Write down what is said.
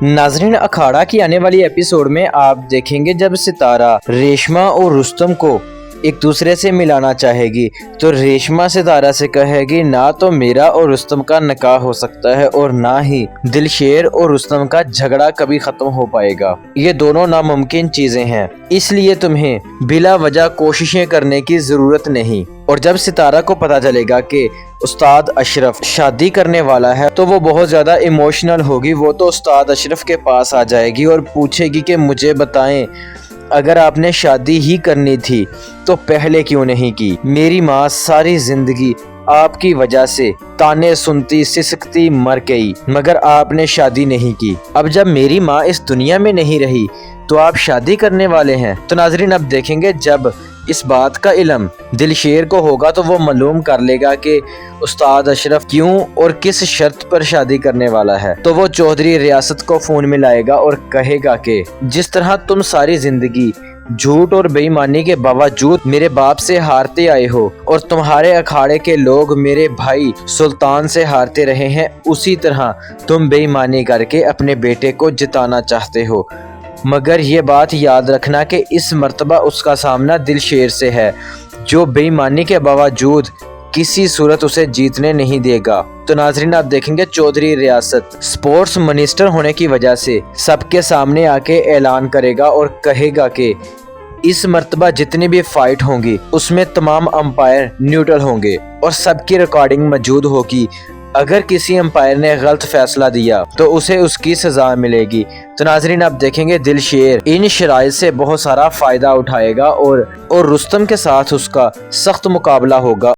नाजरीन, अखाड़ा की आने वाली एपिसोड में आप देखेंगे जब सितारा रेशमा और रुस्तम को एक दूसरे से मिलाना चाहेगी तो रेशमा सितारा से कहेगी ना तो मेरा और रुस्तम का निकाह हो सकता है और ना ही दिलशेर और रुस्तम का झगड़ा कभी खत्म हो पाएगा। ये दोनों नामुमकिन चीजें हैं, इसलिए तुम्हें बिला वजह कोशिशें करने की जरूरत नहीं। और जब सितारा को पता चलेगा कि उस्ताद अशरफ शादी करने वाला है तो वो बहुत ज़्यादा इमोशनल होगी। वो तो उस्ताद अशरफ के पास आ जाएगी और पूछेगी कि मुझे बताएं, अगर आपने शादी ही करनी थी तो पहले क्यों नहीं की? मेरी माँ सारी जिंदगी आपकी वजह से ताने सुनती सिसकती मर गई, मगर आपने शादी नहीं की। अब जब मेरी माँ इस दुनिया में नहीं रही तो आप शादी करने वाले हैं। तो नाजरीन, अब देखेंगे जब इस बात का इल्म दिलशेर को होगा तो वो मालूम कर लेगा कि उस्ताद अशरफ क्यों और किस शर्त पर शादी करने वाला है। तो वो चौधरी रियासत को फोन मिलाएगा और कहेगा कि जिस तरह तुम सारी जिंदगी झूठ और बेईमानी के बावजूद मेरे बाप से हारते आए हो और तुम्हारे अखाड़े के लोग मेरे भाई सुल्तान से हारते रहे हैं, उसी तरह तुम बेईमानी करके अपने बेटे को जिताना चाहते हो। मगर ये बात याद रखना कि इस मर्तबा उसका सामना दिलशेर से है, जो बेईमानी के बावजूद किसी सूरत उसे जीतने नहीं देगा। तो नाजरीन, आप देखेंगे चौधरी रियासत स्पोर्ट्स मिनिस्टर होने की वजह से सबके सामने आके ऐलान करेगा और कहेगा कि इस मर्तबा जितनी भी फाइट होंगी उसमें तमाम अंपायर न्यूट्रल होंगे और सबकी रिकॉर्डिंग मौजूद होगी। अगर किसी अंपायर ने गलत फैसला दिया तो उसे उसकी सजा मिलेगी। तो नाजरीन, आप देखेंगे दिलशेर इन शराइत से बहुत सारा फायदा उठाएगा और रुस्तम के साथ उसका सख्त मुकाबला होगा।